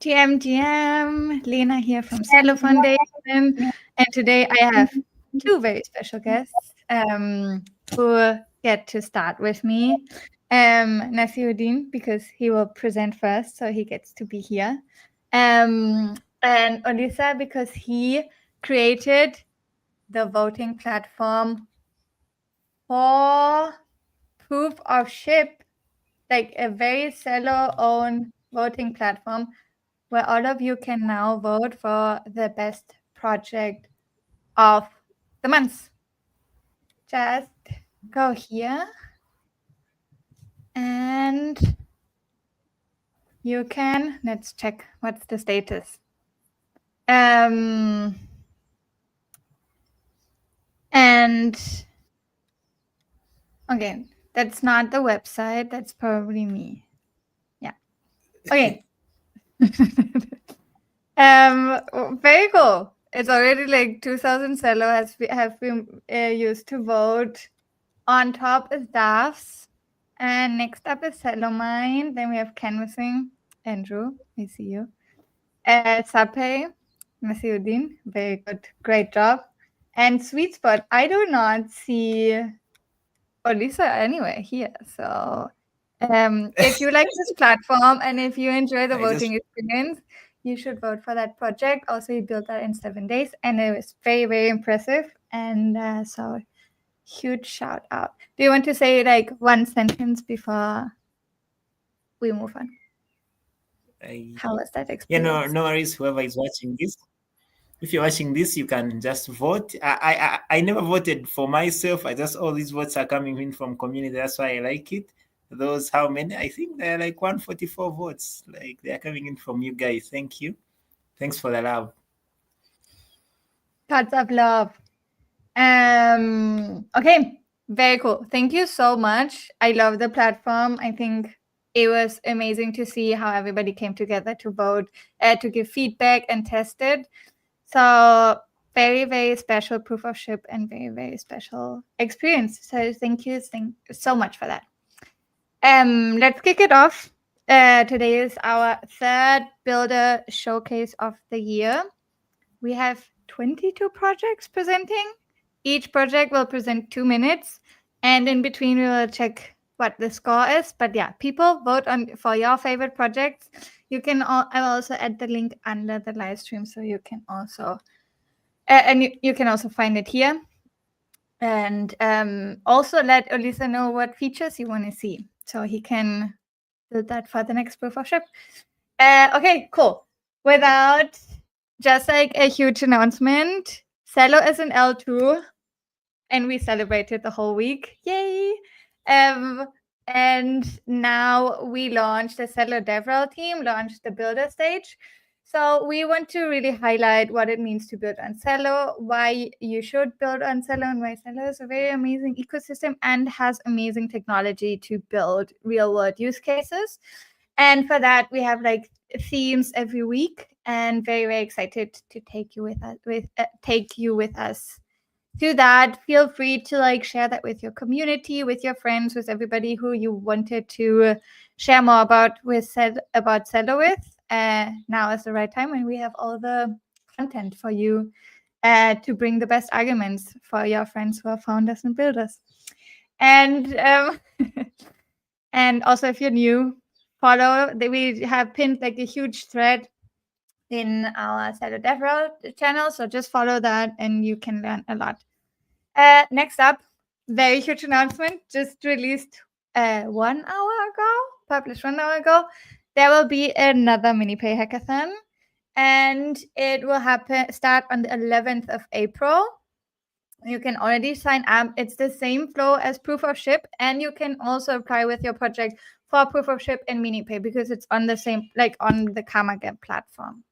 GM, Lena here from Celo Foundation, and today I have two very special guests who get to start with me. Nasiruddin, because he will present first, so he gets to be here. And Olisa, because he created the voting platform for proof of ship, like a very Celo-owned voting platform where all of you can now vote for the best project of the month. Just go here and you can, let's check what's the status. And okay, that's not the website, that's probably me. Yeah. Okay. Very cool. It's already like 2,000 Celo have been used to vote. On top is DAFs. And next up is Celomine. Then we have Canvassing. Andrew, I see you. Sape, Nasiruddin. Very good. Great job. And Sweet Spot. I do not see Olisa anywhere here. So if you like this platform and if you enjoy the voting experience, you should vote for that project. Also, he built that in 7 days and it was very, very impressive. And so huge shout out. Do you want to say like one sentence before we move on? How was that experience? Yeah, no worries. Whoever is watching this, if you're watching this, you can just vote. I never voted for myself. All these votes are coming in from community. That's why I like it. Those, how many? I think they're like 144 votes. Like they're coming in from you guys. Thank you. Thanks for the love. Lots of love. Okay, very cool. Thank you so much. I love the platform. I think it was amazing to see how everybody came together to vote, to give feedback and test it. So very, very special proof of ship and very, very special experience. So thank you so much for that. Let's kick it off. Today is our third builder showcase of the year. We have 22 projects presenting. Each project will present 2 minutes, and in between we will check what the score is. But yeah, people vote for your favorite projects. You can I will also add the link under the live stream, so you can also you can also find it here. And also let Olisa know what features you want to see, so he can build that for the next proof of ship. Okay, cool. Without just like a huge announcement, Celo is in L2, and we celebrated the whole week. Yay! And now we launched the Celo DevRel team, launched the builder stage. So we want to really highlight what it means to build on Celo, why you should build on Celo, and why Celo is a very amazing ecosystem and has amazing technology to build real-world use cases. And for that, we have like themes every week, and very, very excited to take you with us through that. Feel free to like share that with your community, with your friends, with everybody who you wanted to share more about Celo with. Now is the right time when we have all the content for you to bring the best arguments for your friends who are founders and builders. And and also, if you're new, we have pinned like a huge thread in our Celo DevRel channel, so just follow that and you can learn a lot. Next up, very huge announcement, just released 1 hour ago, published 1 hour ago. There will be another MiniPay hackathon, and it will start on the 11th of April. You can already sign up. It's the same flow as proof of ship, and you can also apply with your project for proof of ship and MiniPay because it's on the same, like on the KarmaGap platform.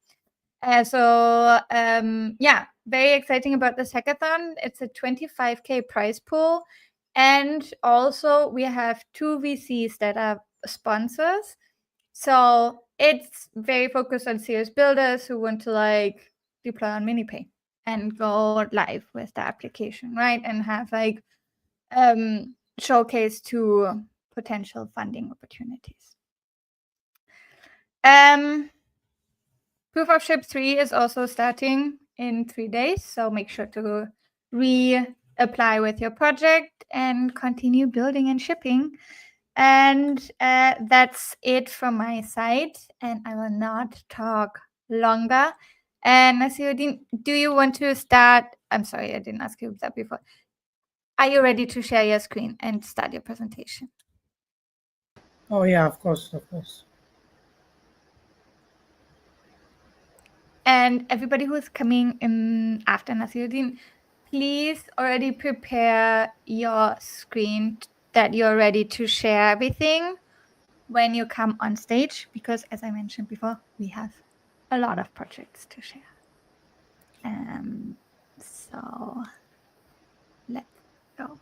Yeah, very exciting about this hackathon. It's a 25K prize pool. And also we have 2 VCs that are sponsors. So it's very focused on serious builders who want to like deploy on MiniPay and go live with the application, right? And have like showcase to potential funding opportunities. Proof of Ship 3 is also starting in 3 days, so make sure to reapply with your project and continue building and shipping. And that's it from my side, and I will not talk longer. And Nasiruddin, do you want to start? I'm sorry, I didn't ask you that before. Are you ready to share your screen and start your presentation? Oh yeah, of course, of course. And everybody who is coming in after Nasiruddin, please already prepare your screen that you're ready to share everything when you come on stage, because as I mentioned before, we have a lot of projects to share. So let's go.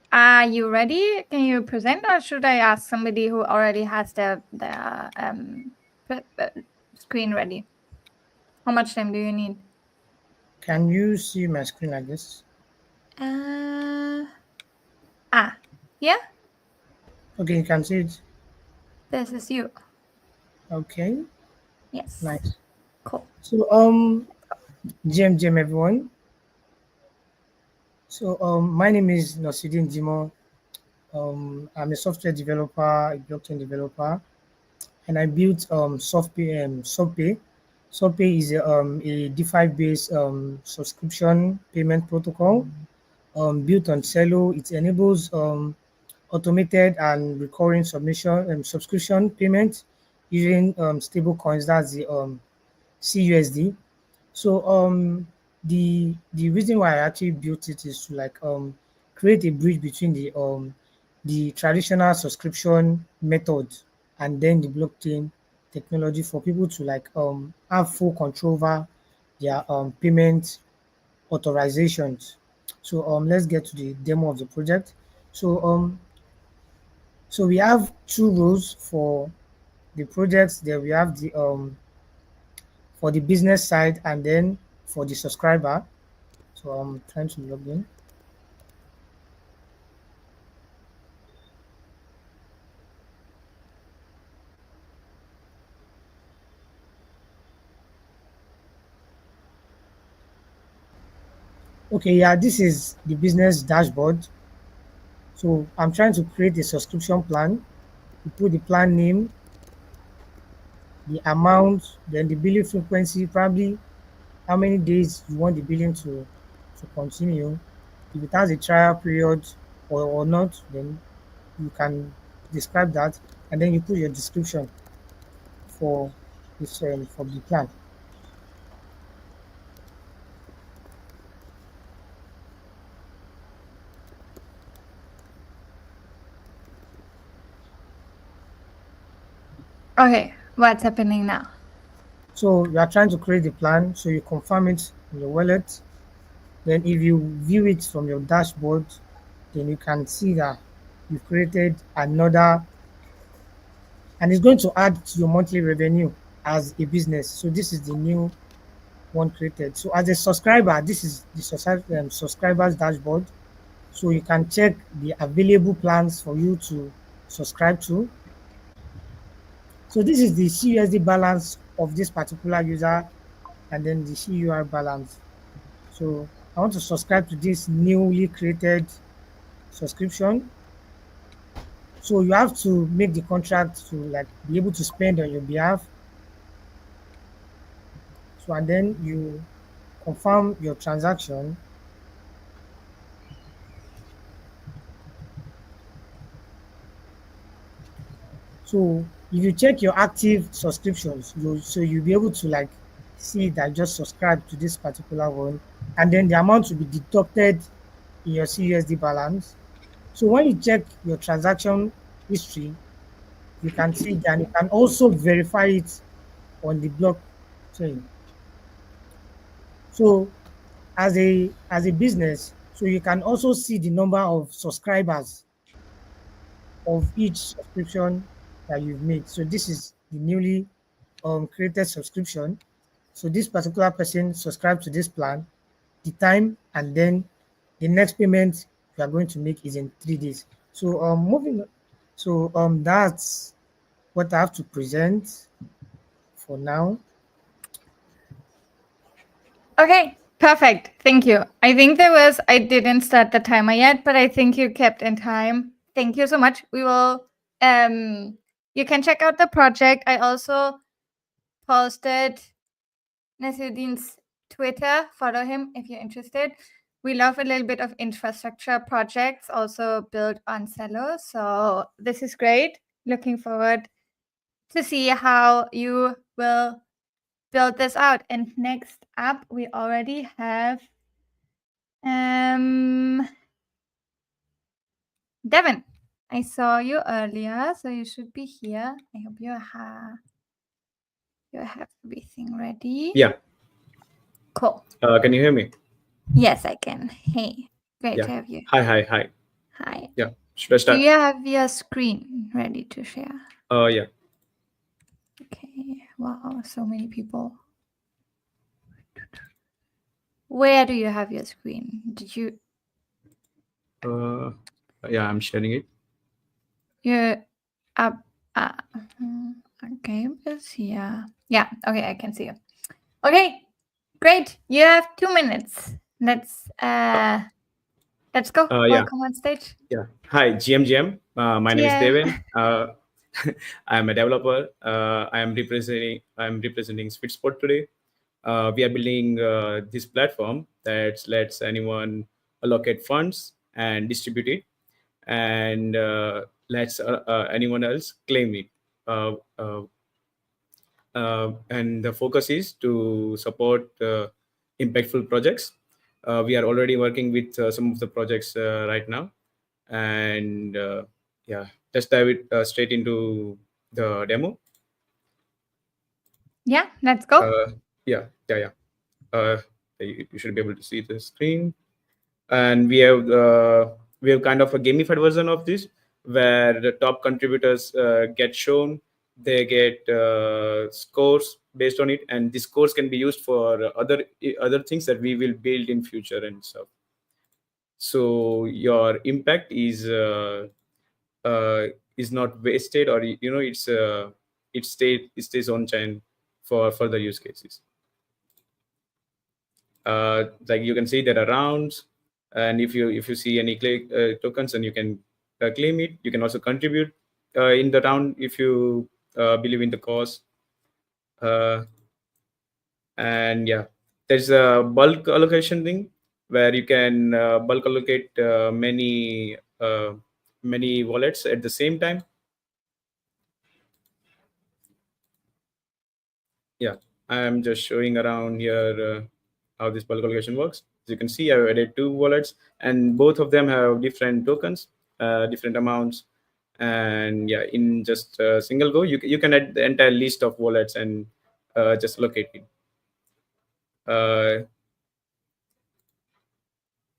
Are you ready? Can you present, or should I ask somebody who already has the screen ready? How much time do you need? Can you see my screen like this? Uh, yeah, Okay, you can see it. this is you. Okay, Yes, nice. cool. So GM everyone. So my name is Nosidin Dimo. I'm a software developer, a blockchain developer, and I built Softpay. Softpay is a DeFi based subscription payment protocol built on Celo. It enables automated and recurring subscription payment using stable coins. That's the CUSD. So the reason why I actually built it is to like create a bridge between the traditional subscription method and then the blockchain technology for people to like have full control over their payment authorizations. So let's get to the demo of the project. So so we have two rows for the projects. There we have the for the business side and then for the subscriber. So I'm trying to log in. Okay, yeah, this is the business dashboard. So I'm trying to create a subscription plan. You put the plan name, the amount, then the billing frequency, probably how many days you want the billing to continue. If it has a trial period or not, then you can describe that, and then you put your description for this for the plan. Okay, what's happening now? So you are trying to create the plan, so you confirm it in your wallet. Then if you view it from your dashboard, then you can see that you've created another, and it's going to add to your monthly revenue as a business. So this is the new one created. So as a subscriber, this is the subscribers dashboard. So you can check the available plans for you to subscribe to. So this is the CUSD balance of this particular user and then the CUR balance. So I want to subscribe to this newly created subscription. So you have to make the contract to like be able to spend on your behalf. So and then you confirm your transaction. So if you check your active subscriptions, so you'll be able to like see that just subscribe to this particular one, and then the amount will be deducted in your CUSD balance. So when you check your transaction history, you can see that you can also verify it on the blockchain. So as a business, so you can also see the number of subscribers of each subscription that you've made. So this is the newly created subscription. So this particular person subscribed to this plan, the time, and then the next payment you are going to make is in 3 days. So moving, so that's what I have to present for now. Okay, perfect. Thank you. I think I didn't start the timer yet, but I think you kept in time. Thank you so much. We will, you can check out the project. I also posted Nasiruddin's Twitter. Follow him if you're interested. We love a little bit of infrastructure projects also built on Celo. So this is great. Looking forward to see how you will build this out. And next up, we already have Devin. I saw you earlier, so you should be here. I hope you have everything ready. Yeah. Cool. Can you hear me? Yes, I can. Hey, great Yeah. to have you. Hi. Hi. Yeah. Should I Do start? you have your screen ready to share? Yeah. Okay. Wow, so many people. Where do you have your screen? Did you? Yeah, I'm sharing it. You're up. Okay, let's see. Yeah. Okay, I can see you. Okay, great. You have 2 minutes. Let's go. Yeah. Welcome on stage. Yeah. Hi, GM. My name is Yeah. Devin. I am a developer. I'm representing Spitsport today. We are building this platform that lets anyone allocate funds and distribute it, and lets anyone else claim it. Uh, uh, and the focus is to support impactful projects. We are already working with some of the projects right now, and yeah, just dive it straight into the demo. Yeah, let's go. Yeah. You should be able to see the screen, and we have kind of a gamified version of this where the top contributors get shown. They get scores based on it, and the scores can be used for other things that we will build in future and stuff. So your impact is not wasted, or it stays on chain for further use cases. Like you can see there are rounds, and if you see any tokens, then you can claim it. You can also contribute in the round if you believe in the cause. uh, and yeah, there's a bulk allocation thing where you can bulk allocate many wallets at the same time. Yeah, I'm just showing around here how this bulk allocation works. As you can see, I've added 2 wallets, and both of them have different tokens, different amounts. And yeah, in just a single go, you can add the entire list of wallets and just allocate it.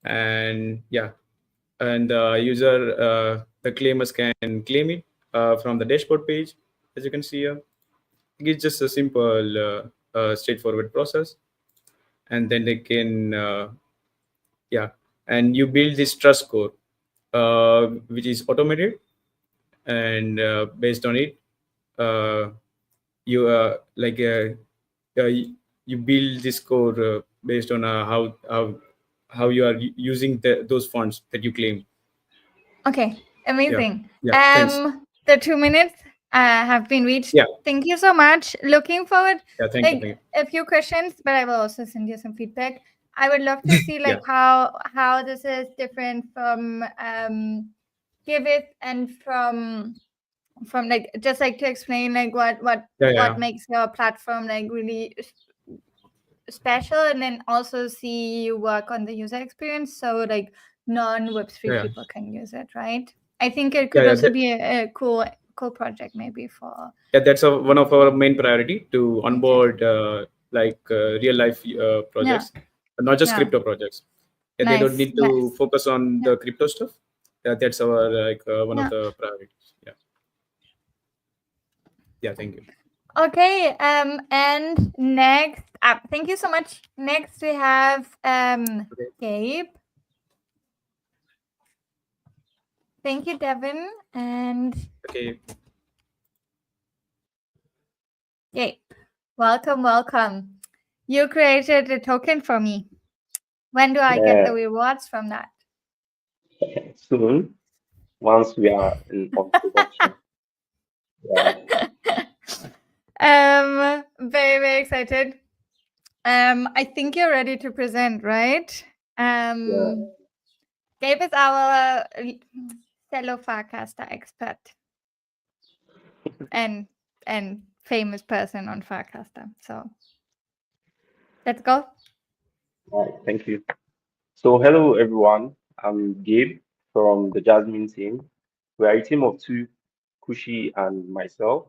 And yeah, and the claimers can claim it from the dashboard page. As you can see here, it's just a simple straightforward process. And then they can yeah, and you build this trust score which is automated, and based on it, uh, you you build this score based on how you are using those funds that you claim. Okay, amazing. Yeah, thanks. The 2 minutes have been reached. Yeah. Thank you so much. Looking forward. Yeah, thank you. A few questions, but I will also send you some feedback. I would love to see Yeah. how this is different from Give It and from like just like to explain like what makes your platform like really special, and then also see you work on the user experience so like non-Web3 people can use it, right? I think it could also be a cool project maybe for. Yeah, that's one of our main priority to onboard real life projects, not just crypto projects. They don't need to focus on the crypto stuff. That's our one of the priorities. Yeah. Yeah, thank you. Okay, and next up, thank you so much. Next we have Okay. Gabe. Thank you, Devin. And Okay. Gabe, welcome, welcome. You created a token for me. When do I get Yeah, the rewards from that? soon, once we are on production. Yeah, Very, very excited. I think you're ready to present, right? yeah. Gabe is our fellow Farcaster expert and famous person on Farcaster. So let's go. All right, thank you. So, hello everyone. I'm Gabe from the Jasmine team. We are a team of two, Kushi and myself.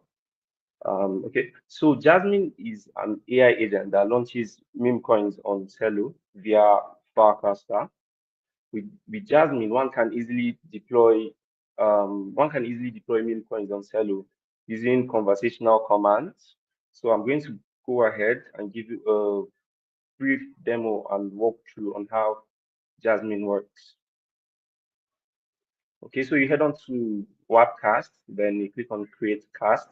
Okay, so Jasmine is an AI agent that launches meme coins on Celo via Farcaster. With Jasmine, one can easily deploy meme coins on Celo using conversational commands. So I'm going to go ahead and give you a brief demo and walkthrough on how Jasmine works. Okay, so you head on to Webcast, then you click on Create Cast.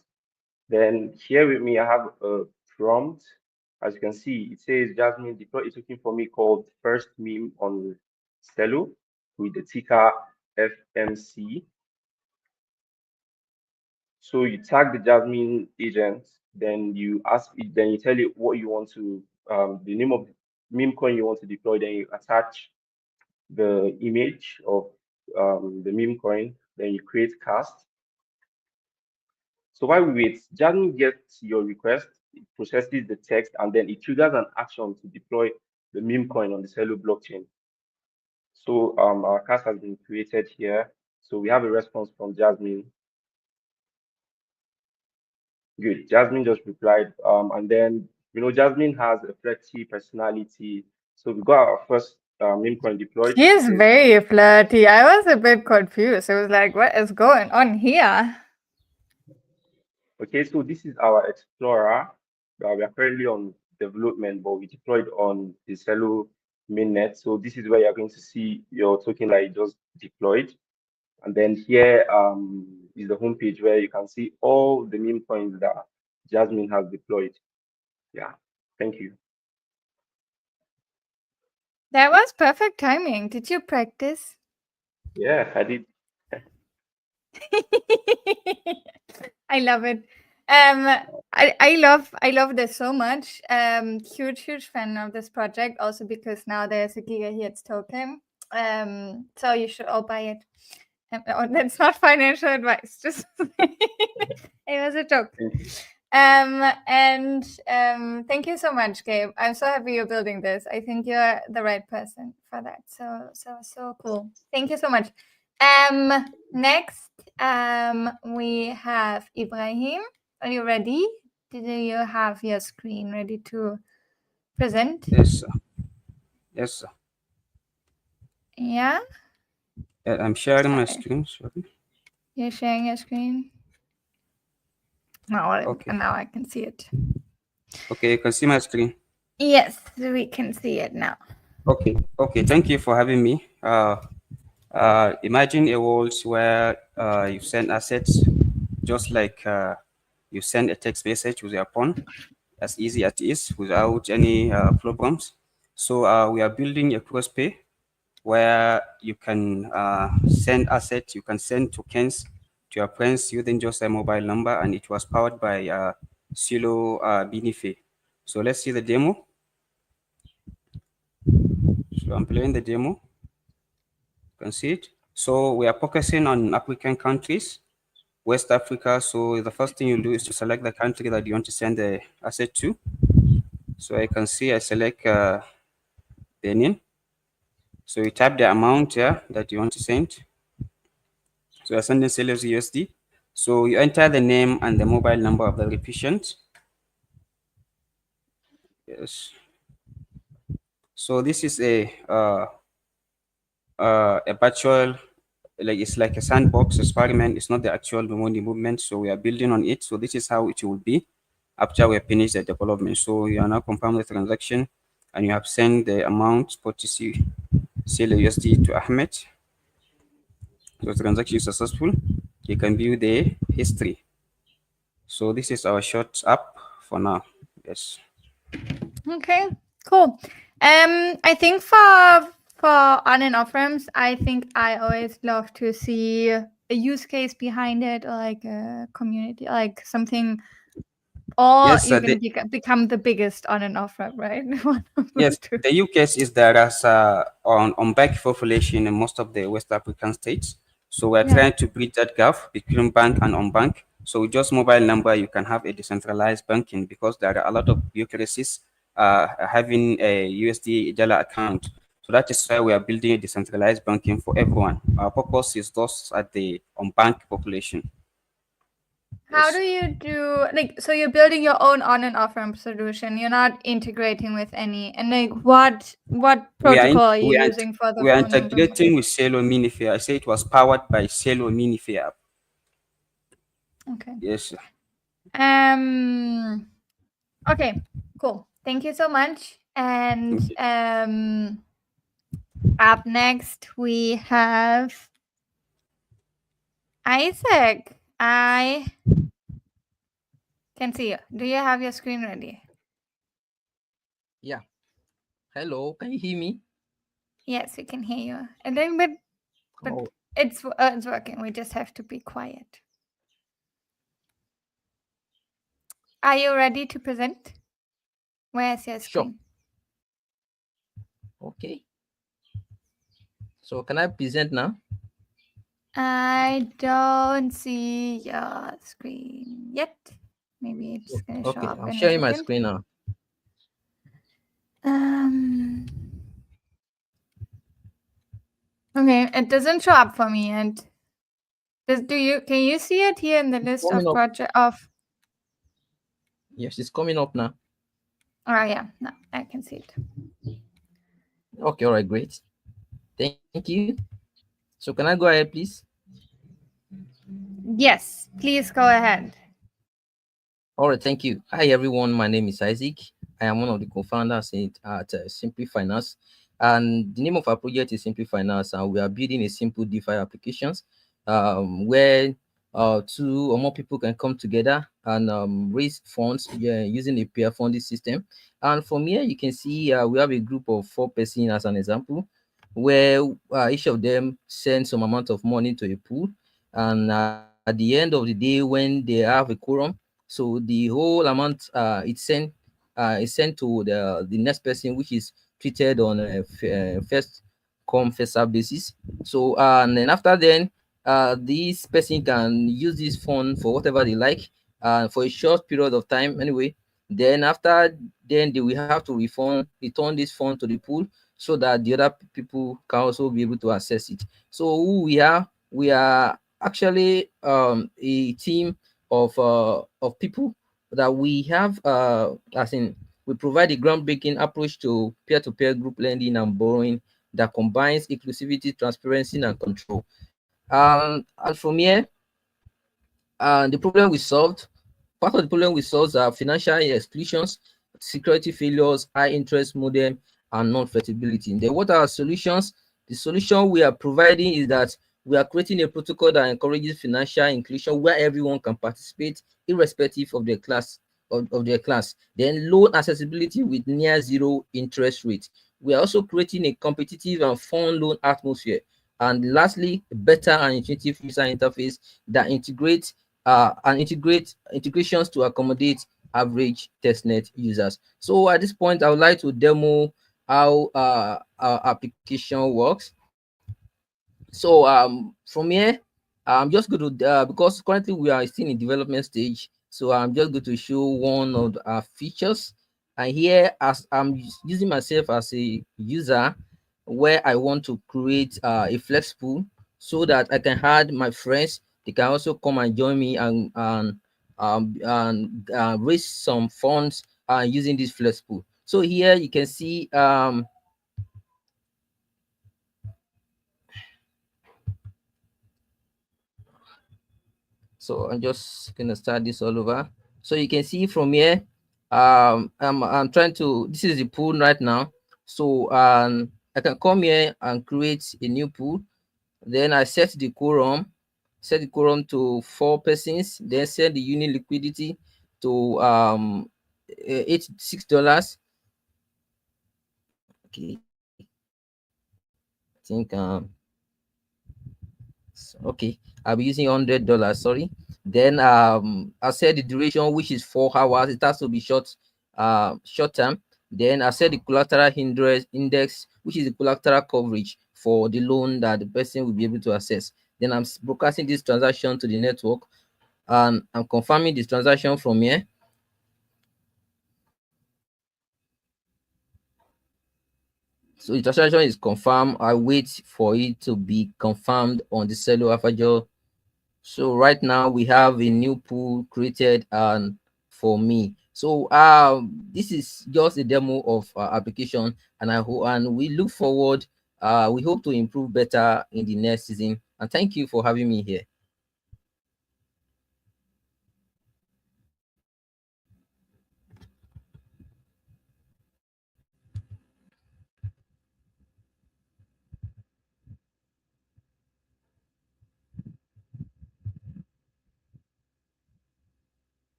Then here with me, I have a prompt. As you can see, it says Jasmine deploy a token for me called First Meme on Celo with the ticker FMC. So you tag the Jasmine agent, then you ask it, then you tell it what you want to, the name of the meme coin you want to deploy, then you attach the image of the meme coin, then you create cast. So while we wait, Jasmine gets your request, it processes the text, and then it triggers an action to deploy the meme coin on the Celo blockchain. So our cast has been created here. So we have a response from Jasmine. Good. Jasmine just replied. And then, Jasmine has a flirty personality. So we got our first meme coin deployed. She It is says, very flirty. I was a bit confused. I was like, what is going on here? okay, so this is our Explorer. We are currently on development, but we deployed on the Celo mainnet. So this is where you're going to see your token that you just deployed. And then here is the homepage where you can see all the meme coins that Jasmine has deployed. Yeah, thank you. That was perfect timing. Did you practice? Yeah, I did. I love it. I love this so much. Huge fan of this project also because now there's a gigahertz token. So you should all buy it. Oh, that's not financial advice. Just it was a joke. Thank you. And thank you so much, Gabe. I'm so happy you're building this. I think you're the right person for that. So cool. Thank you so much. Next, we have Ibrahim. Are you ready? Do you have your screen ready to present? Yes, sir. Yes, sir. Yeah. I'm sharing my Sorry. screen. Sorry. You're sharing your screen. Okay. Now I can see it. Okay, you can see my screen. Yes, we can see it now. Okay. Okay. Thank you for having me. Imagine a world where you send assets just like you send a text message with your phone, as easy as it is without any problems. So we are building a cross pay where you can send assets, you can send tokens to your friends using just a mobile number, and it was powered by Celo Binife. So let's see the demo. So I'm playing the demo. You can see it. So we are focusing on African countries, West Africa. So the first thing you do is to select the country that you want to send the asset to. So I can see I select Benin. So you type the amount here that you want to send. So you're sending Celo's USD. So you enter the name and the mobile number of the recipient. Yes. So this is a virtual like it's like a sandbox experiment. It's not the actual money movement, so we are building on it. So this is how it will be after we finish the development. So you are now confirm the transaction, and you have sent the amount for TC Celo USD to Ahmed. The transaction is successful. You can view the history. So this is our short app for now. Yes. Okay, cool. I think for on and off ramps, I think I always love to see a use case behind it, or like a community, like something, or Yes, you're gonna become the biggest on and off ramp, right? One of those yes, two. the UK is there as on bank population in most of the West African states. So we're Yeah. trying to bridge that gap between bank and on-bank. So with just mobile number, you can have a decentralized banking because there are a lot of bureaucracies having a USD dollar account. So that is why we are building a decentralized banking for everyone. Our purpose is those at the on-bank population. How Yes. do you do, like, so you're building your own on and off ramp solution? You're not integrating with any, and like what We are in, protocol are you using for the we are phone number? integrating with Celo Minifair. I say it was powered by Celo Minifair. Okay. Yes. Um. Okay. Cool. Thank you so much. And Okay. up next we have Isaac. I can see you. Do you have your screen ready? Yeah. Hello, can you hear me? Yes, we can hear you. A little bit, but Oh, it's working. We just have to be quiet. Are you ready to present? Where's your sure. screen? Okay. So can I present now? I don't see your screen yet. Maybe it's gonna show Okay, up I'm in a sharing my second. screen now. Um. Okay, it doesn't show up for me yet. Can you see it here in the It's list coming of up. project of? Yes, it's coming up now. Oh yeah, no, I can see it. Okay, all right, great. Thank you. So can I go ahead, please? Yes, please go ahead. All right, thank you. Hi, everyone. My name is Isaac. I am one of the co-founders at Simply Finance. And the name of our project is Simply Finance. And we are building a simple DeFi applications where two or more people can come together and raise funds using a peer funding system. And from here, you can see we have a group of 4 persons as an example, where each of them send some amount of money to a pool. And at the end of the day, when they have a quorum, so the whole amount is sent to the next person, which is treated on a first come first serve basis. So and then after then, this person can use this fund for whatever they like, for a short period of time anyway. Then after then they will have to return this fund to the pool so that the other people can also be able to access it. So who we are actually a team of people that we have as in we provide a groundbreaking approach to peer-to-peer group lending and borrowing that combines inclusivity, transparency, and control. And from here, the problem we solved, part of the problem we solved are financial exclusions, security failures, high interest modem, and non-flexibility. Then what are our solutions? The solution we are providing is that we are creating a protocol that encourages financial inclusion where everyone can participate irrespective of their class of their class. Then loan accessibility with near zero interest rate. We are also creating a competitive and fun loan atmosphere. And lastly, better and intuitive user interface that integrate integrations to accommodate average testnet users. So at this point, I would like to demo how our application works. So from here, I'm just going to because currently we are still in development stage, so I'm just going to show one of our features. And here, as I'm using myself as a user, where I want to create a flex pool so that I can add my friends. They can also come and join me and raise some funds using this flex pool. So here you can see So I'm just gonna start this all over. So you can see from here, I'm trying to. This is the pool right now. So I can come here and create a new pool. Then I set the quorum to 4 persons. Then set the unit liquidity to $86. Okay, I think okay, I'll be using $100. Sorry. Then I set the duration, which is 4 hours. It has to be short term. Then I set the collateral index, which is the collateral coverage for the loan that the person will be able to access. Then I'm broadcasting this transaction to the network, and I'm confirming this transaction from here. So the transaction is confirmed. I wait for it to be confirmed on the Celo Alpha. So right now we have a new pool created and for me. So this is just a demo of application, and we look forward. We hope to improve better in the next season. And thank you for having me here.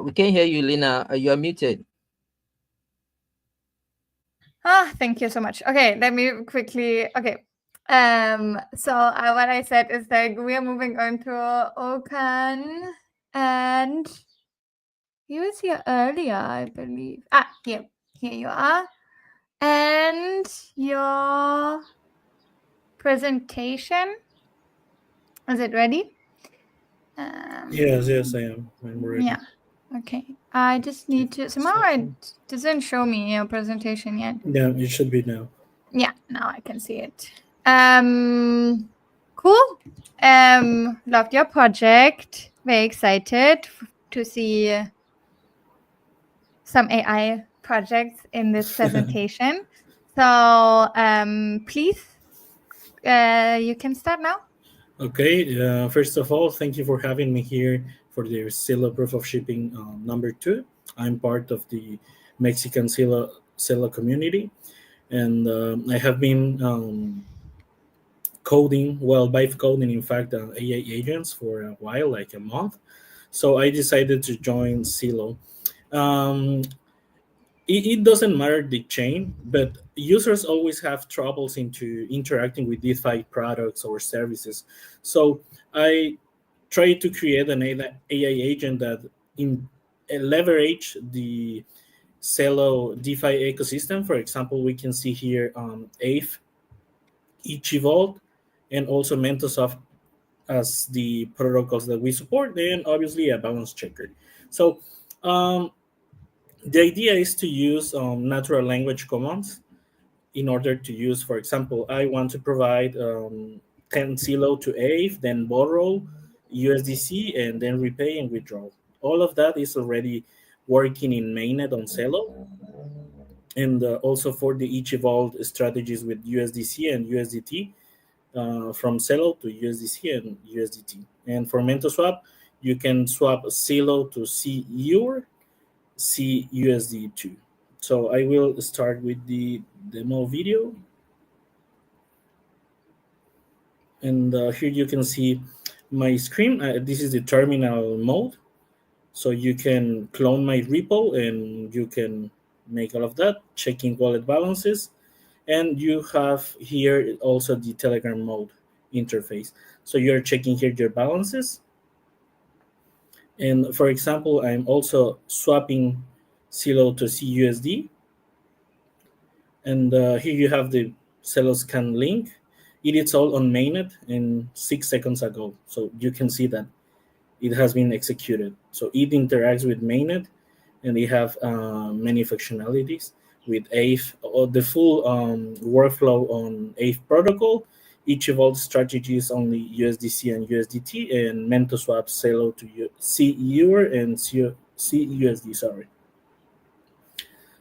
We can hear you, Lena. You are muted. Thank you so much. Okay, let me quickly. Okay. So what I said is that we are moving on to Okan, and he was here earlier, I believe. Here you are, and your presentation. Is it ready? Yes, I am. I'm ready. Yeah. Okay. I just need to. Somehow it doesn't show me your presentation yet. Yeah, it should be now. Yeah, now I can see it. Cool. Loved your project. Very excited to see some AI projects in this presentation. So please, you can start now. Okay. First of all, thank you for having me here for the Celo proof of shipping number 2. I'm part of the Mexican Celo community, and I have been vibe coding, in fact, AI agents for a while, like a month. So I decided to join Celo. Um, it doesn't matter the chain, but users always have troubles into interacting with DeFi products or services. So I try to create an AI agent that in leverage the Celo DeFi ecosystem. For example, we can see here Aave, Ichivolt, and also Mentosoft as the protocols that we support, and obviously a balance checker. So um, the idea is to use natural language commands in order to use, for example, I want to provide 10 Celo to Aave, then borrow USDC, and then repay and withdraw. All of that is already working in mainnet on Celo. And also for the each evolved strategies with USDC and USDT, from Celo to USDC and USDT. And for MentoSwap, you can swap Celo to CUR, CUSD2. So I will start with the demo video. And here you can see my screen. This is the terminal mode. So you can clone my repo and you can make all of that, checking wallet balances. And you have here also the Telegram mode interface. So you're checking here your balances. And for example, I'm also swapping Celo to CUSD. And here you have the Celo scan link. It is all on mainnet in 6 seconds ago. So you can see that it has been executed. So it interacts with mainnet, and they have many functionalities with Aave, or the full workflow on Aave protocol. Each evolved strategy is only USDC and USDT, and MentoSwap Celo to CUR and CUSD. Sorry.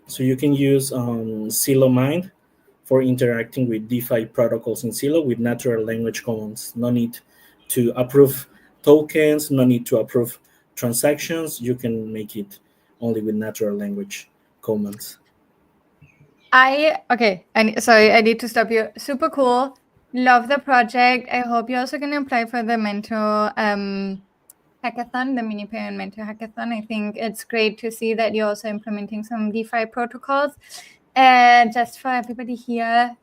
So you can use Celo for interacting with DeFi protocols in Celo with natural language commands. No need to approve tokens, no need to approve transactions. You can make it only with natural language commands. Sorry, I need to stop you. Super cool. Love the project. I hope you're also gonna apply for the mentor hackathon, the mini parent mentor hackathon. I think it's great to see that you're also implementing some DeFi protocols. And just for everybody here,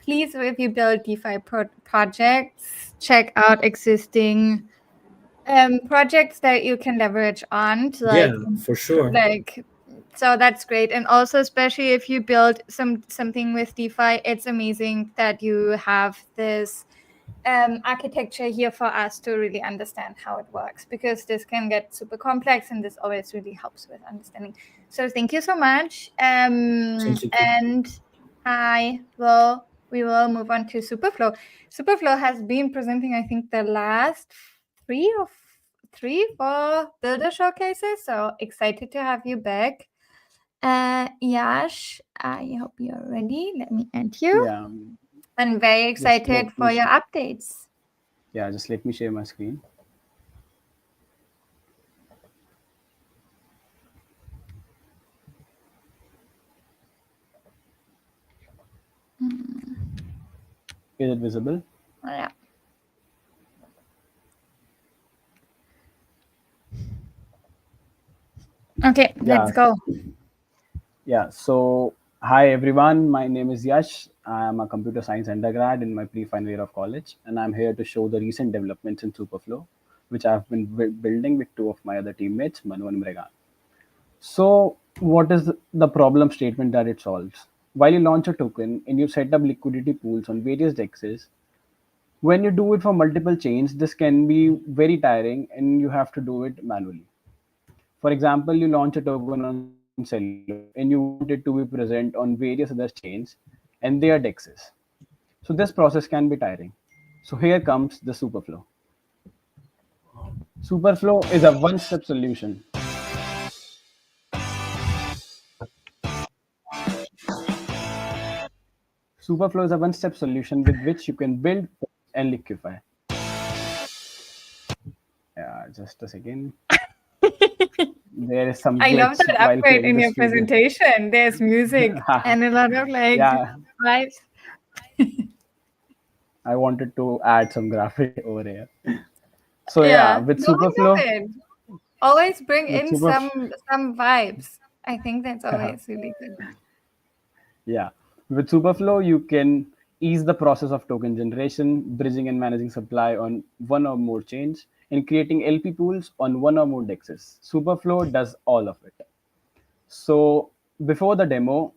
please, if you build DeFi projects, check out existing projects that you can leverage on to Yeah, for sure. like so that's great. And also, especially if you build something with DeFi, it's amazing that you have this architecture here for us to really understand how it works, because this can get super complex and this always really helps with understanding. So thank you so much. Thank you too. And we will move on to Superflow. Superflow has been presenting, I think, the last three, four builder showcases. So excited to have you back. Yash, I hope you're ready. Let me add you. Yeah, I'm very just excited let for me your updates. yeah, just let me share my screen. Is it visible? Yeah. Okay, Yeah, let's go. yeah. So, hi everyone. My name is Yash. I am a computer science undergrad in my pre-final year of college, and I'm here to show the recent developments in Superflow, which I've been building with two of my other teammates, Manu and Mregan. So, what is the problem statement that it solves? While you launch a token and you set up liquidity pools on various dexes, when you do it for multiple chains, this can be very tiring and you have to do it manually. For example, you launch a token on Celo and you want it to be present on various other chains and their dexes. So this process can be tiring. So here comes the Superflow. Superflow is a one-step solution. Superflow is a one-step solution with which you can build and liquefy. Yeah, just a second. There is some I love glitch that while upgrade clearing in the your studio. presentation. There's music and a lot of Yeah, vibes. I wanted to add some graphic over here. So yeah, Yeah, with no, I love Superflow, it. Always bring with in Super, some vibes. I think that's always really good. yeah, with Superflow, you can ease the process of token generation, bridging and managing supply on one or more chains, and creating LP pools on one or more dexes. Superflow does all of it. So before the demo,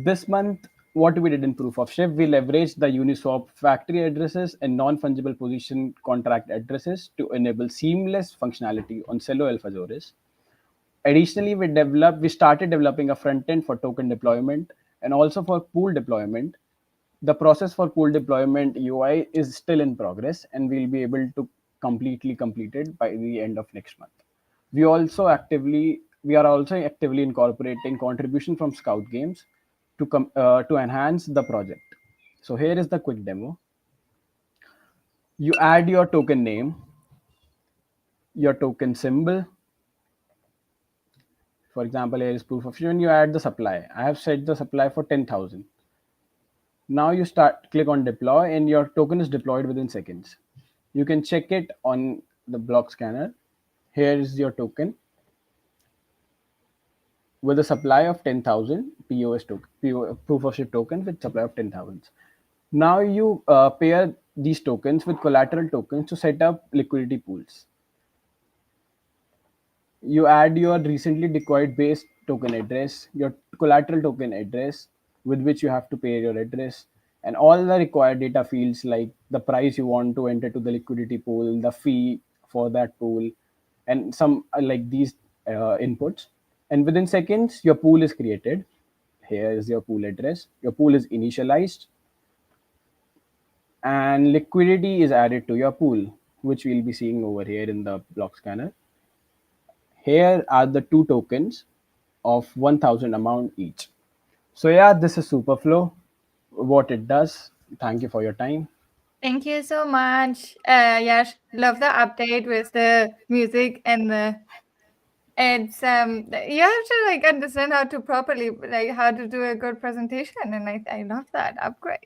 this month, what we did in Proof of Shift, we leveraged the Uniswap factory addresses and non-fungible position contract addresses to enable seamless functionality on Celo Alphajoris. Additionally, we started developing a front end for token deployment and also for pool deployment. The process for pool deployment UI is still in progress and we'll be able to completely complete it by the end of next month. We are also actively incorporating contribution from Scout Games to enhance the project. So here is the quick demo. You add your token name, your token symbol. For example, here is proof of share. You add the supply. I have set the supply for 10,000. Now you click on deploy and your token is deployed within seconds. You can check it on the block scanner. Here is your token with a supply of 10,000 POS token, proof of ship token with supply of 10,000. Now you pair these tokens with collateral tokens to set up liquidity pools. You add your recently deployed base token address, your collateral token address with which you have to pair your address, and all the required data fields like the price you want to enter to the liquidity pool, the fee for that pool, and some like these inputs. And within seconds, your pool is created. Here is your pool address. Your pool is initialized, and liquidity is added to your pool, which we'll be seeing over here in the block scanner. Here are the two tokens of 1000 amount each. So yeah, this is Superflow, what it does. Thank you for your time. Thank you so much. Yash, love the update with the music and the it's you have to like understand how to properly like how to do a good presentation, and I love that upgrade.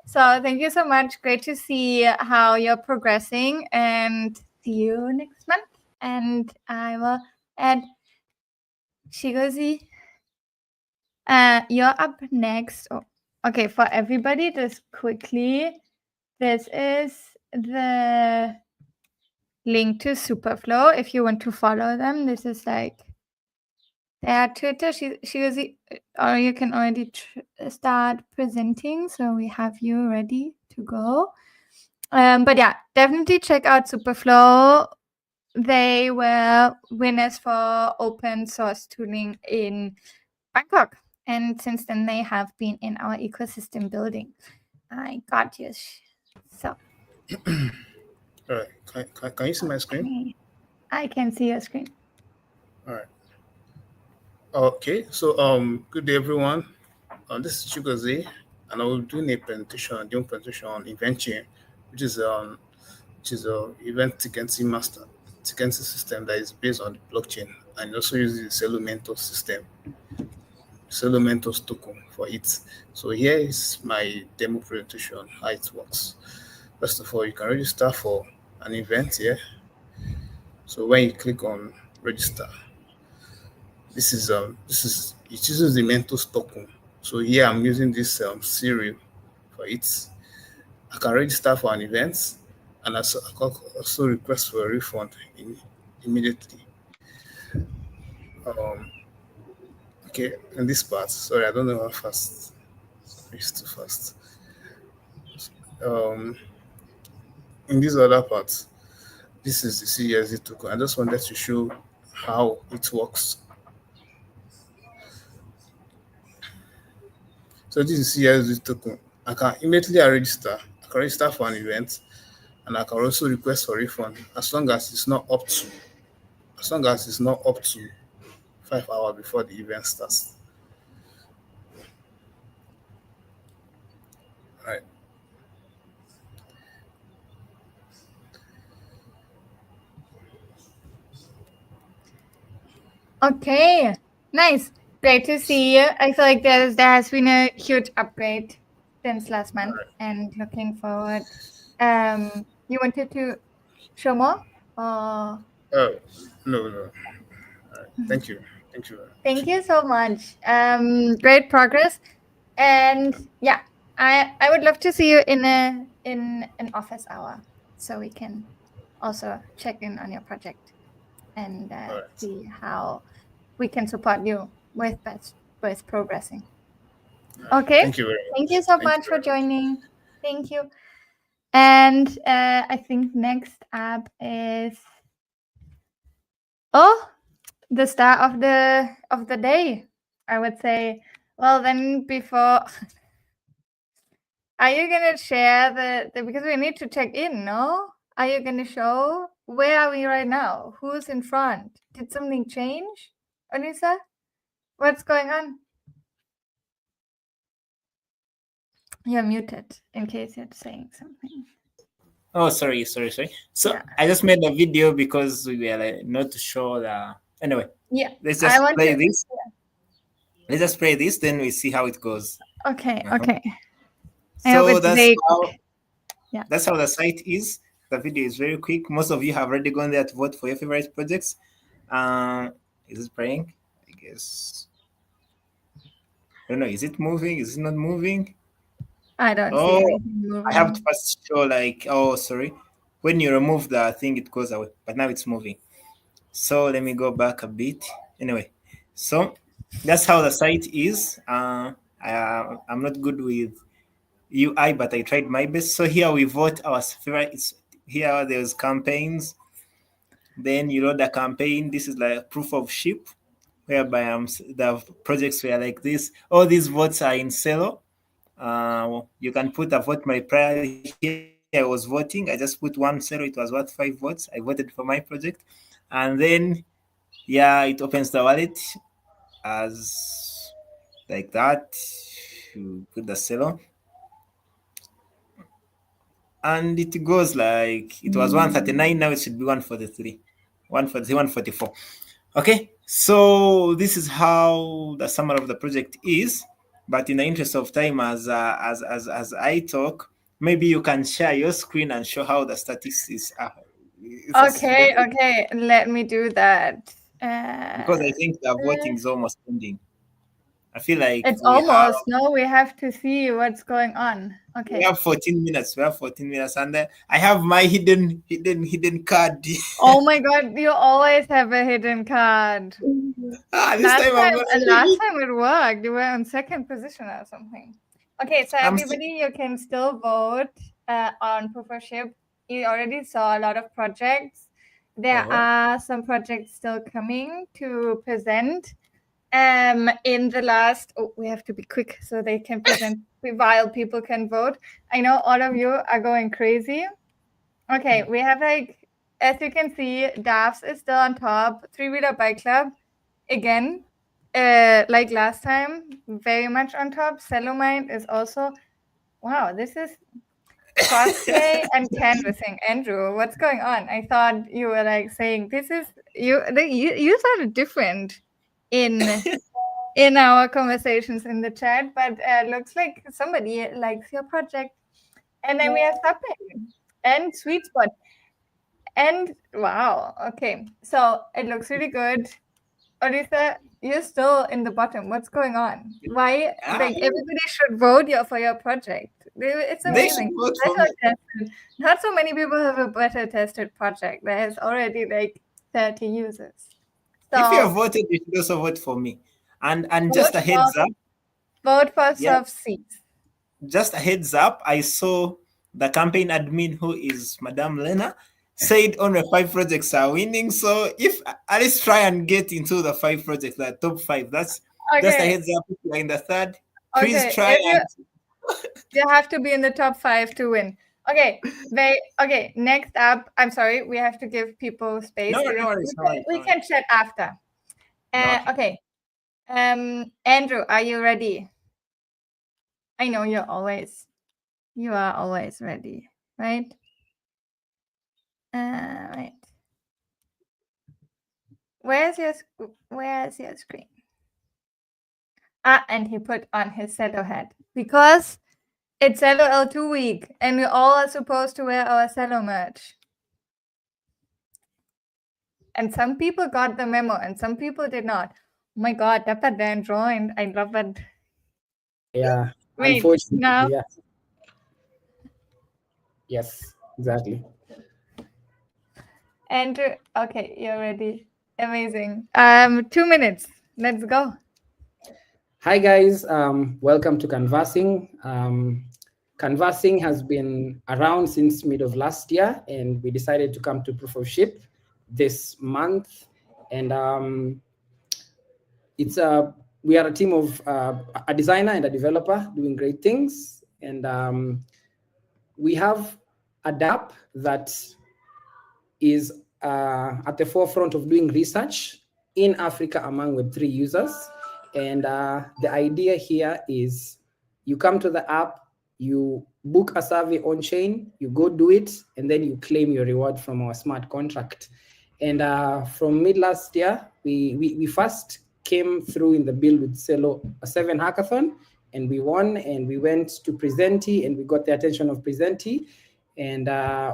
So thank you so much. Great to see how you're progressing, and see you next month. And I will add Shigozi. You're up next. Oh, okay, for everybody, just quickly. This is the link to Superflow if you want to follow them. This is like their Twitter. She was, or you can already start presenting. So we have you ready to go. But yeah, definitely check out Superflow. They were winners for open source tooling in Bangkok. And since then, they have been in our ecosystem building. I got you. So, All right. Can you see my screen? okay. I can see your screen. All right. Okay. So good day everyone. This is Chugozi, and I will do a presentation on event chain, which is a event ticketing ticketing system that is based on the blockchain and also uses the Celo Mentos system, Celo Mentos token for it. So here is my demo presentation, how it works. First of all, you can register for an event here. So when you click on register, this is it uses the Mentos token. So here I'm using this serial for it. I can register for an event, and I can also request for a refund immediately. Um, okay, in this part, sorry, I don't know how fast. It's too fast. Um, in this other part, this is the CSD token. I just wanted to show how it works. So this is CSD token. I can immediately register. I can register for an event, and I can also request for refund as long as it's not up to 5 hours before the event starts. Right. Okay, nice. Great to see you. I feel like there has been a huge upgrade since last month, and looking forward. You wanted to show more? Or Oh, no, no. All right. Thank you. Thank you very much. thank you so much. Great progress, and yeah, I would love to see you in an office hour, so we can also check in on your project and All right. see how we can support you with progressing. Okay. Thank you very Thank much. you so Thank you much for very much. joining. Thank you. And I think next up is the star of the day. I would say. Well, then before, are you gonna share the because we need to check in? No, are you gonna show where are we right now? Who's in front? Did something change, Anissa? What's going on? You're muted in case you're saying something. Oh, sorry. So Yeah. I just made a video because we were like, not sure the. Anyway, Yeah. let's I just want play to. this. Let's just play this, then we see how it goes. Okay. Uh-huh. Okay. I hope So it's very quick. Yeah. that's how the site is. The video is very quick. Most of you have already gone there to vote for your favorite projects. Is it playing? I guess. I don't know. Is it moving? Is it not moving? I don't see Oh, anything I have to moving. first show like, oh, sorry. When you remove the thing, it goes away. But now it's moving. So let me go back a bit. Anyway, so that's how the site is. I'm not good with UI, but I tried my best. So here we vote our favorites. Here there's campaigns. Then you load the campaign. This is like proof of ship, whereby the projects were like this. All these votes are in Celo. You can put a vote my prior here. I was voting. I just put one Celo. It was worth 5 votes. I voted for my project. And then, yeah, it opens the wallet as like that. You put the Celo. and it goes like it was 139, now it should be 143, 143, 144. Okay, so this is how the summary of the project is. But in the interest of time, as I talk, maybe you can share your screen and show how the statistics are. Okay, let me do that. Because I think the voting is almost ending. I feel like it's almost. No, we have to see what's going on. Okay. We have 14 minutes. And I have my hidden card. Oh my god, you always have a hidden card. Last time it worked. You were on second position or something. Okay, so everybody, you can still vote on proof of ship. You already saw a lot of projects. There are some projects still coming to present. In the last, we have to be quick so they can present while people can vote. I know all of you are going crazy. Okay, we have like, as you can see, DAFs is still on top. Three-wheeler bike club, again, like last time, very much on top. Celo is also, wow, this is cosplay and canvassing. Andrew, what's going on? I thought you were like saying this is you sounded different in our conversations in the chat, but looks like somebody likes your project. And then we have Sapping and Sweet Spot. And wow, okay. So it looks really good. Orisa, you're still in the bottom. What's going on? Why? Like everybody should vote for your project. It's amazing. Not so many people have a better tested project. There's already like 30 users. So if you have voted, you should also vote for me. And just a heads up. Vote for soft seats. Just a heads up. I saw the campaign admin, who is Madame Lena, said only 5 projects are winning. So if at least try and get into the 5 projects, the top 5. That's just a heads up. If you're in the third, please try. You have to be in the top 5 to win. Okay. Okay. Next up, I'm sorry, we have to give people space. No, we can chat after. Okay. Andrew, are you ready? I know you are always ready, right? Right. Where's your screen? And he put on his Celo hat because it's Celo L2 week and we all are supposed to wear our Celo merch. And some people got the memo and some people did not. Oh my god, Dapper Dan joined. I love it. Yeah. Wait, unfortunately, now? yeah. Yes, exactly. Andrew, okay, you're ready. Amazing. 2 minutes. Let's go. Hi guys, welcome to Canvassing. Canvassing has been around since mid of last year, and we decided to come to Proof of Ship this month. And we are a team of a designer and a developer doing great things. And we have a DApp that is at the forefront of doing research in Africa among Web3 users. And the idea here is you come to the app, you book a survey on chain, you go do it, and then you claim your reward from our smart contract. And from mid last year, we first came through in the build with Celo 7 hackathon, and we won, and we went to Presenti, and we got the attention of Presenti, and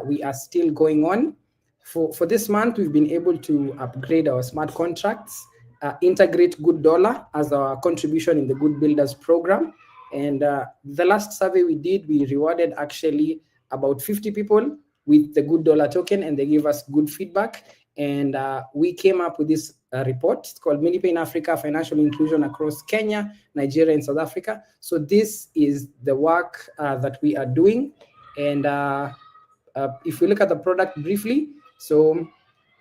we are still going on. For this month, we've been able to upgrade our smart contracts, integrate Good Dollar as our contribution in the Good Builders program. And the last survey we did, we rewarded actually about 50 people with the Good Dollar token, and they gave us good feedback. And we came up with this report. It's called MiniPay in Africa, Financial Inclusion Across Kenya, Nigeria, and South Africa. So this is the work that we are doing. And if we look at the product briefly, so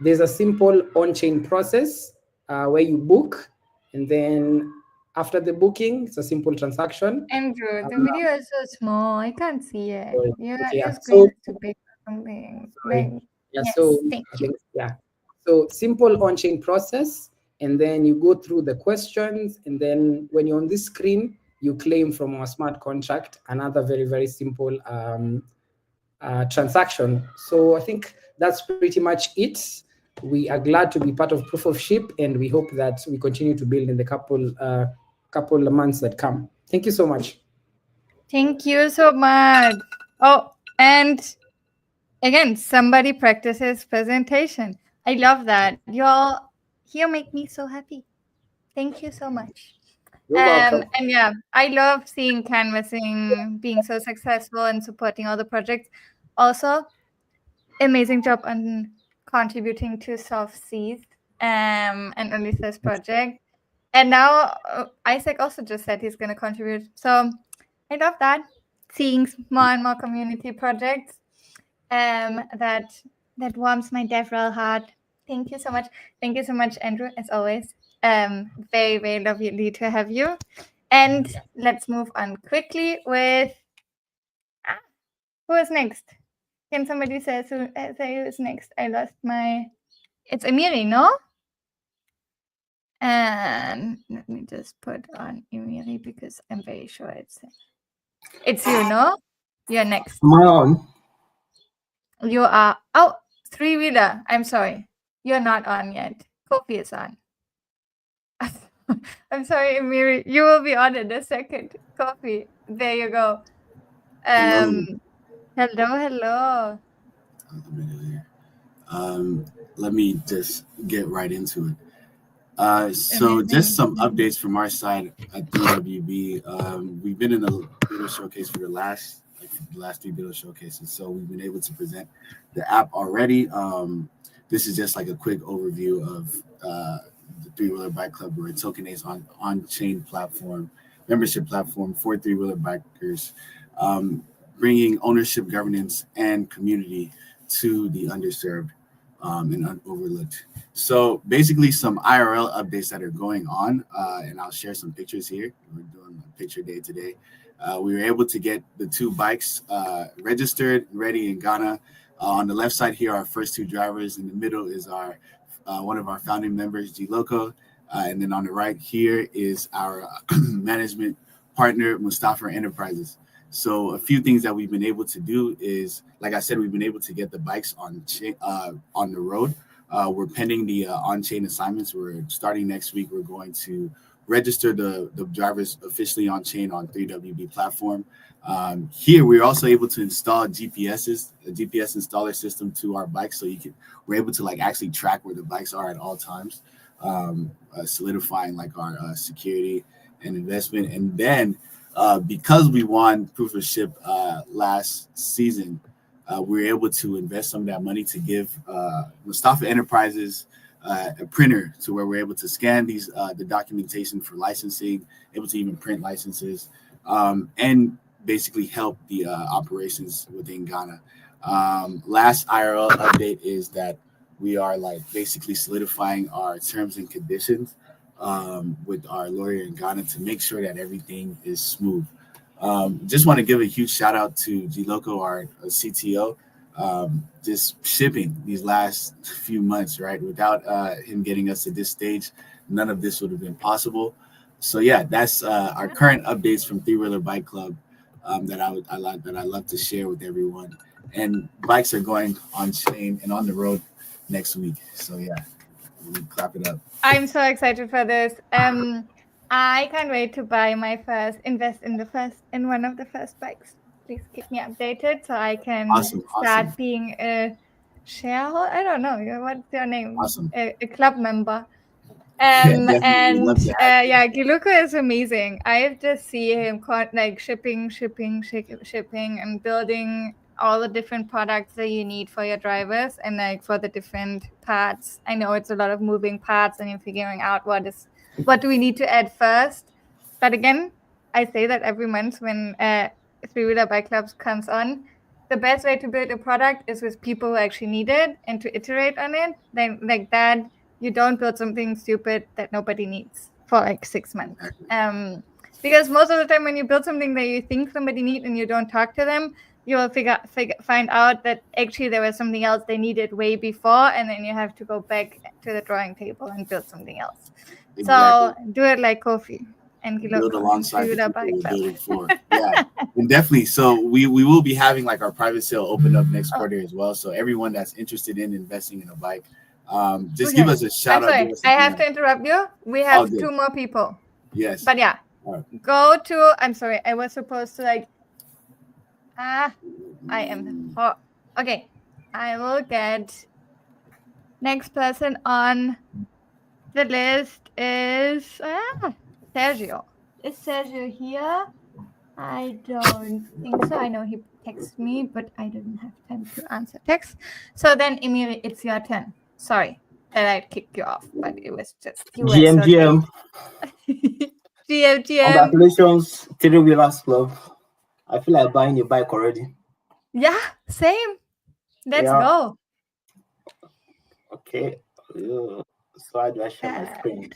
there's a simple on-chain process where you book, and then after the booking, it's a simple transaction. Andrew, the video is so small. I can't see it. Your screen so, is too big or something. So simple on-chain process, and then you go through the questions, and then when you're on this screen, you claim from our smart contract. Another very, very simple transaction. So I think that's pretty much it. We are glad to be part of Proof of Ship, and we hope that we continue to build in the couple of months that come. Thank you so much. Thank you so much. Oh, and again, somebody practices presentation. I love that. Y'all here make me so happy. Thank you so much. You're welcome. And yeah, I love seeing canvassing being so successful and supporting all the projects. Also, amazing job on contributing to Soft Seas and Elisa's project. And now Isaac also just said he's going to contribute. So I love that, seeing more and more community projects. That warms my DevRel heart. Thank you so much. Thank you so much, Andrew, as always. Very, very lovely to have you. And let's move on quickly with who is next? Can somebody say who is next? I lost my. It's Emiri, no? And let me just put on Emiri because I'm very sure it's you, no? You're next. Am I on? You are. Oh, three-wheeler. I'm sorry. You're not on yet. Kofi is on. I'm sorry, Emiri. You will be on in a second. Kofi. There you go. Hello. Hello. Let me just get right into it. So Amazing. just some updates from our side at DWB. We've been in the Beetle Showcase for the last three Beetle Showcases, so we've been able to present the app already. This is just like a quick overview of the Three-Wheeler Bike Club. We're a tokenized on-chain platform, membership platform for three-wheeler bikers, bringing ownership, governance, and community to the underserved and overlooked. So basically some IRL updates that are going on, and I'll share some pictures here. We're doing a picture day today. We were able to get the two bikes registered, ready in Ghana. On the left side here, our first two drivers. In the middle is our one of our founding members, G Loco. And then on the right here is our management partner, Mustafa Enterprises. So a few things that we've been able to do is, like I said, we've been able to get the bikes on the road. We're pending the on-chain assignments. We're starting next week. We're going to register the drivers officially on-chain on 3WB platform. Here, we're also able to install GPSs, a GPS installer system to our bikes, so we're able to like actually track where the bikes are at all times, solidifying like our security and investment. And then because we won Proof of Ship last season, we were able to invest some of that money to give Mustafa Enterprises a printer to where we're able to scan the documentation for licensing, able to even print licenses, and basically help the operations within Ghana. Last IRL update is that we are like basically solidifying our terms and conditions with our lawyer in Ghana to make sure that everything is smooth. Just want to give a huge shout out to G Loco, our CTO, just shipping these last few months, right? Without him getting us to this stage, none of this would have been possible. So yeah, that's our current updates from Three Wheeler Bike Club that I love to share with everyone. And bikes are going on chain and on the road next week. So yeah, we clap it up. I'm so excited for this. I can't wait to invest in one of the first bikes. Please keep me updated so I can start being a shareholder. I don't know. What's your name? Awesome. A club member. Giluka is amazing. I just see him like shipping, and building all the different products that you need for your drivers and like for the different parts. I know it's a lot of moving parts and you're figuring out what do we need to add first. But again, I say that every month when Three-Wheeler Bike Clubs comes on, the best way to build a product is with people who actually need it and to iterate on it. Then like that, you don't build something stupid that nobody needs for like 6 months. Because most of the time when you build something that you think somebody needs and you don't talk to them, you will find out that actually there was something else they needed way before, and then you have to go back to the drawing table and build something else. Exactly. So do it like Kofi. and build alongside the Suda people Bike we're Club. building for. Yeah, and definitely. So we will be having like our private sale open up next Oh. quarter as well. So everyone that's interested in investing in a bike, just Okay. give us a I'm shout out. sorry, Give us a I have DM. to interrupt you. We All have good. 2 more people. Yes. But yeah, All right. go to. I'm sorry, I was supposed to like. I am. Okay, I will get. Next person on the list is Sergio. Is Sergio here? I don't think so. I know he texted me, but I didn't have time to answer text. So then, Emir, it's your turn. Sorry that I kicked you off, but it was just you were so GM. GM. Congratulations, Three Wheelers Club. I feel like buying a bike already. Yeah, same. Let's go. Okay. So how do I share my screen?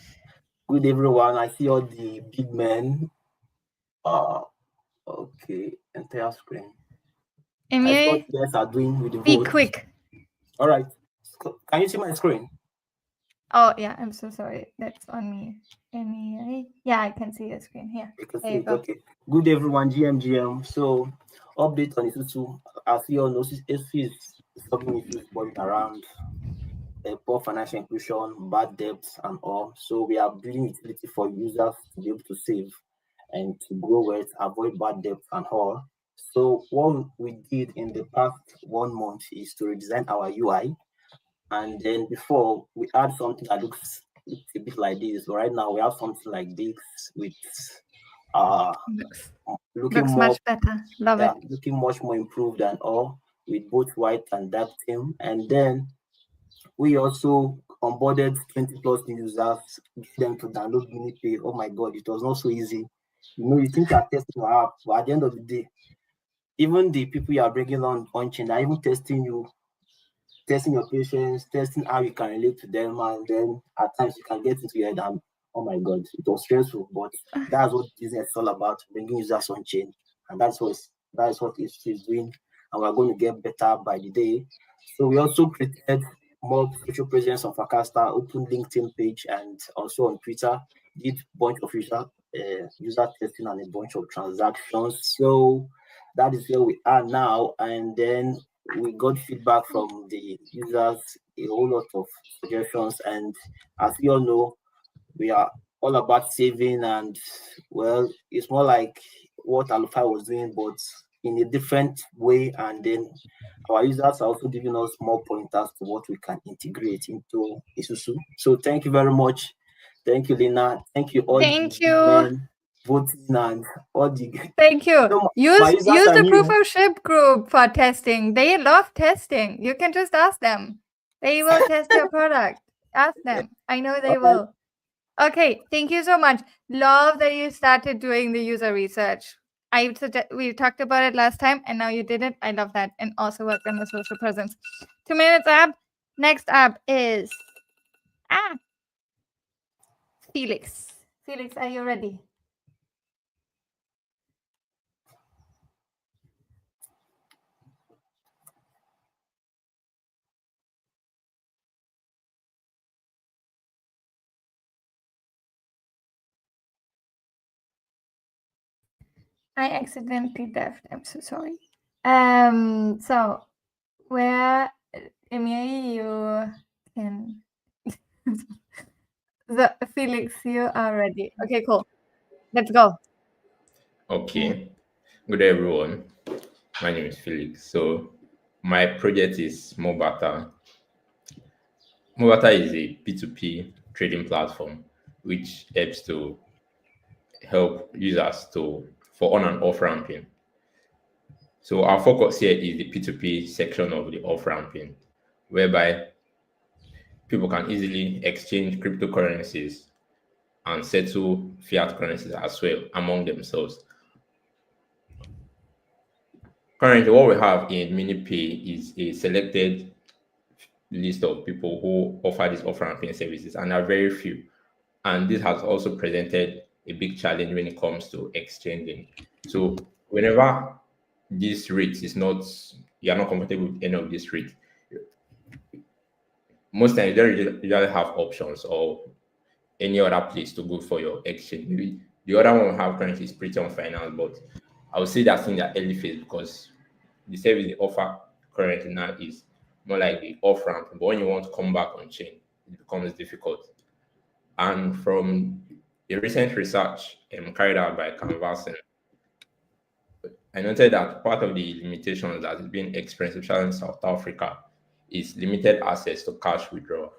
Good everyone. I see all the big men. Okay. Entire screen. I Emir, see what you guys are doing with the be vote. quick. All right. Can you see my screen? Oh yeah, I'm so sorry. That's on me. Emir. Yeah, I can see your screen here. There you go. Okay. Good everyone. GM. So update on Isuzu. As you all know, SC is solving issues boiling around poor financial inclusion, bad debts, and all. So we are building utility for users to be able to save and to grow wealth, avoid bad debts, and all. So what we did in the past 1 month is to redesign our UI. And then before we had something that looks a bit like this. Right now we have something like this with looking more much better. Love it. looking much more improved and all with both white and dark theme. And then we also onboarded 20 plus new users, get them to download MiniPay. Oh my God, it was not so easy. You think you're testing your app, but at the end of the day, even the people you are bringing on chain are even testing you, testing your patience, testing how you can relate to them, and then at times you can get into your head and oh my God, it was stressful, but that's what business is all about, bringing users on chain, and that's what it's doing, and we're going to get better by the day. So we also created more social presence on Fakasta, open LinkedIn page, and also on Twitter. Did a bunch of user testing and a bunch of transactions. So that is where we are now. And then we got feedback from the users, a whole lot of suggestions. And as you all know, we are all about saving, and well, it's more like what Alufai was doing, but in a different way. And then our users are also giving us more pointers to what we can integrate into Isuzu. So thank you very much. Thank you, Lina. Thank you all the men voting and all the Thank you. Use the new. proof of ship group for testing. They love testing. You can just ask them. They will test your product. Ask them. I know they will. Okay, thank you so much. Love that you started doing the user research. We talked about it last time, and now you did it. I love that. And also work on the social presence. 2 minutes app. Next app is Felix. Felix, are you ready? I accidentally left. I'm so sorry. So where Emily, you can Felix, you are ready. Okay, cool. Let's go. Okay. Good day, everyone. My name is Felix. So my project is Mobata. Mobata is a P2P trading platform which helps to help users for on and off ramping. So our focus here is the P2P section of the off ramping, whereby people can easily exchange cryptocurrencies and settle fiat currencies as well among themselves. Currently, what we have in MiniPay is a selected list of people who offer these off-ramping services, and are very few. And this has also presented a big challenge when it comes to exchanging. So whenever this rate is not, you are not comfortable with any of this rate, most times you don't usually have options or any other place to go for your exchange. Maybe The other one we have currently is Pretty Finance, but I would say that's in the early phase because the service they offer currently now is more like the off ramp. But when you want to come back on chain, it becomes difficult. And from a recent research carried out by Canvas, I noted that part of the limitations that is being experienced, especially in South Africa, is limited access to cash withdrawal.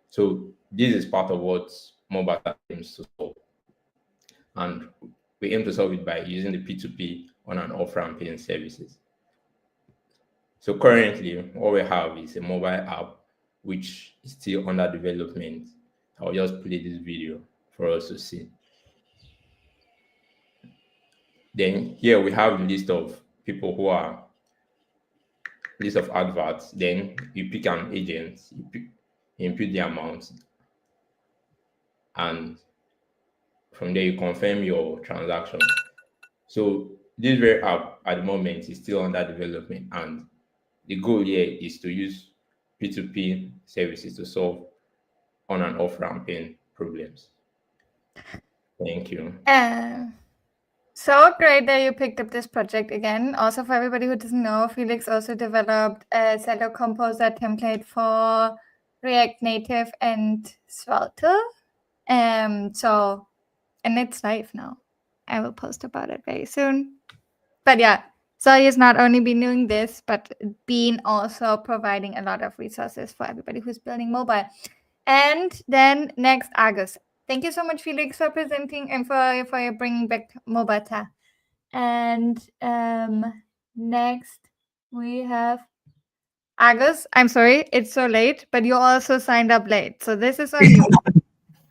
So this is part of what Mobata aims to solve. And we aim to solve it by using the P2P on and off ramping services. So currently, what we have is a mobile app which is still under development. I'll just play this video for us to see. Then here we have a list of people who are list of adverts. Then you pick an agent, you input the amount, and from there you confirm your transaction. So this very app at the moment is still under development, and the goal here is to use P2P services to solve on and off ramping problems. Thank you. So great that you picked up this project again. Also, for everybody who doesn't know, Felix also developed a Celo Composer template for React Native and Svelte. And it's live now. I will post about it very soon. But yeah, so he's not only been doing this, but been also providing a lot of resources for everybody who's building mobile. And then next, August. Thank you so much, Felix, for presenting and for bringing back Mobata. And next we have Agus. I'm sorry, it's so late, but you also signed up late, so this is on you.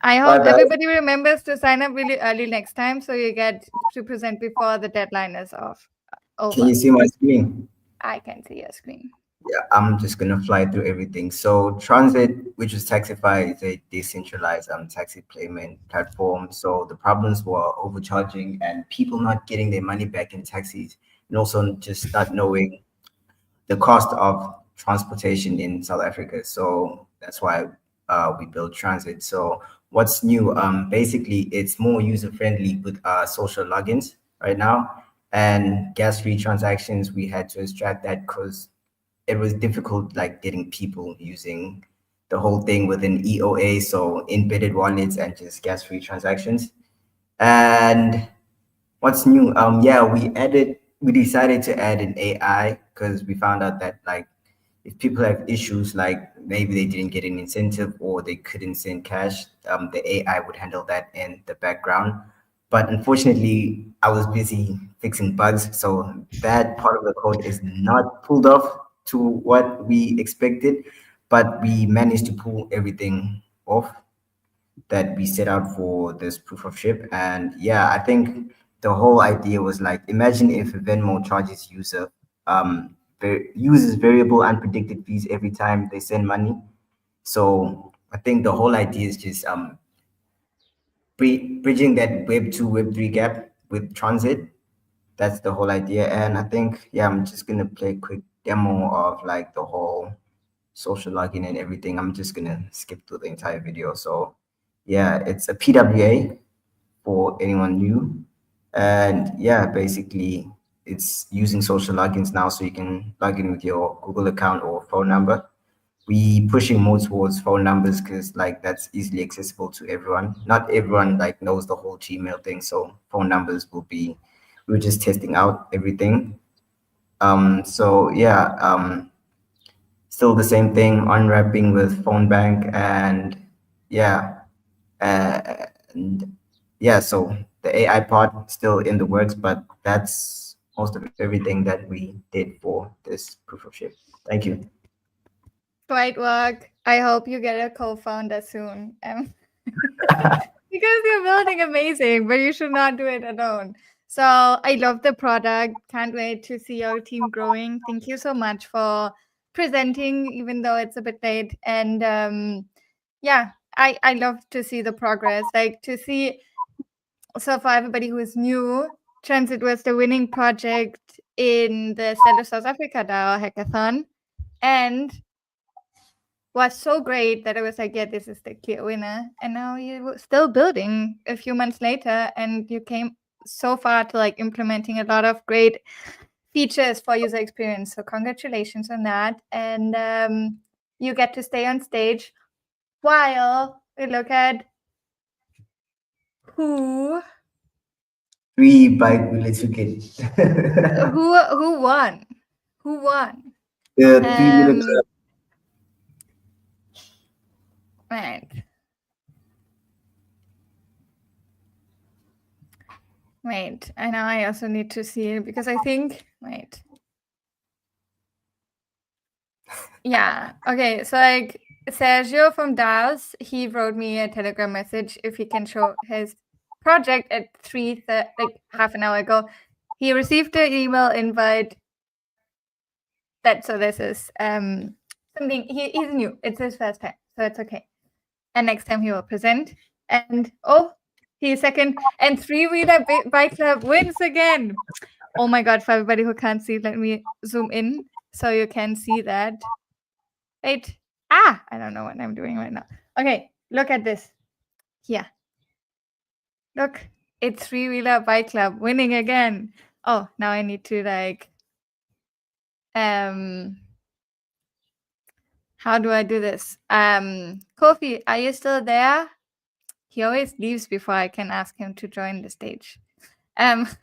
I hope everybody remembers to sign up really early next time, so you get to present before the deadline is over. Can you see my screen? I can see your screen. Yeah, I'm just gonna fly through everything. So Transit, which is Taxify, is a decentralized taxi payment platform. So the problems were overcharging and people not getting their money back in taxis, and also just not knowing the cost of transportation in South Africa. So that's why we built Transit. So what's new? Basically, it's more user friendly with social logins right now, and gas-free transactions. We had to extract that because it was difficult, like getting people using the whole thing within EOA, so embedded wallets and just gas-free transactions. And what's new? Yeah, we decided to add an AI because we found out that like if people have issues like maybe they didn't get an incentive or they couldn't send cash, the AI would handle that in the background. But unfortunately, I was busy fixing bugs, so that part of the code is not pulled off to what we expected, but we managed to pull everything off that we set out for this proof of ship. And yeah, I think the whole idea was like, imagine if Venmo charges uses variable unpredicted fees every time they send money. So I think the whole idea is just bridging that Web 2, Web 3 gap with Transit. That's the whole idea. And I think, yeah, I'm just going to play a quick demo of like the whole social login and everything. I'm just going to skip through the entire video. So yeah, it's a PWA for anyone new. And yeah, basically it's using social logins now, so you can log in with your Google account or phone number. We pushing more towards phone numbers because like that's easily accessible to everyone. Not everyone like knows the whole Gmail thing, so phone numbers will be. We're just testing out everything. So yeah, still the same thing, unwrapping with phone bank, and yeah, and yeah. So the AI part still in the works, but that's most of everything that we did for this proof of ship. Thank you. Great work. I hope you get a co-founder soon. Because you're building amazing, but you should not do it alone. So I love the product. Can't wait to see your team growing. Thank you so much for presenting, even though it's a bit late. And yeah, I love to see the progress. Like to see. So for everybody who is new, Transit was the winning project in the Celo South Africa DAO hackathon, and was so great that I was like, yeah, this is the clear winner. And now you're still building a few months later, and you came so far to like implementing a lot of great features for user experience. So congratulations on that. And you get to stay on stage while we look at who 3 bike related tickets. who won. Who won? The 3-wheeler club. Right. Wait, I know I also need to see it because I think, wait. Yeah, okay, so like Sergio from DAOs, he wrote me a Telegram message if he can show his project at like half an hour ago. He received the email invite. So this is something he's new. It's his first time, so it's okay. And next time he will present. And he's second. And 3-wheeler bike club wins again. Oh my god! For everybody who can't see, let me zoom in so you can see that. Wait. I don't know what I'm doing right now. Okay, look at this. Here. Look, it's 3-wheeler bike club winning again. Oh, now I need to like how do I do this? Kofi, are you still there? He always leaves before I can ask him to join the stage. But